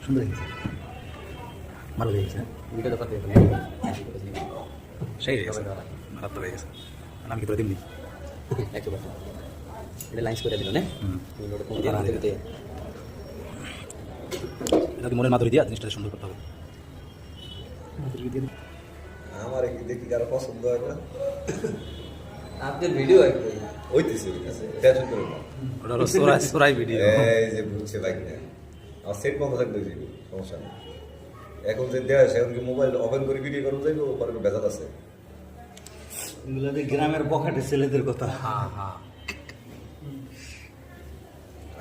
সুন্দর হয়েছে, ভালো লেগেছে। সেই হয়ে গেছে, মারাত্মক হয়ে গেছে। আমি কি করে দিমনি এটা লাইন্স করে দিল না, এটা মনের মাধুরী দিয়া জিনিসটা সুন্দর করতে হবে। আমার দেখি কারো পছন্দ হয় না, আপনার ভিডিও হইতেছে টেনশন করো না। ওটা হলো সোরাই ভিডিও। এই যে বুঝছে বাইক না, আমার সেট বন্ধ থাকলে সমস্যা নেই। এখন যে দেওয়া আছে এখন কি মোবাইল ওপেন করে ভিডিও করতে যাইব, পরে বেজাল আছে। এগুলো গ্রামের বখাটে ছেলেদের কথা।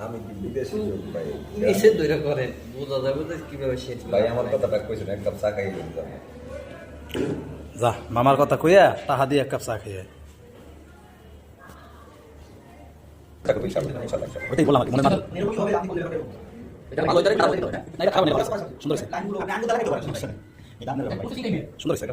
আমি কি বিদেশি লোক ভাই, নিচে দইরা করেন বোঝা যাবে যে কিভাবে শেষ ভাই আমার কথাটা কইছেন, এক কাপ চা খাই যাবেন। যা মামার কথা কইয়া টাহা দিয়ে এক কাপ চা খেয়ে ওটাই বললাম মনে মাধুরী। এটা ভালো করে খারাপ হইতো না, এটা খারাপ না, সুন্দর হয়েছে, সুন্দর হয়েছে।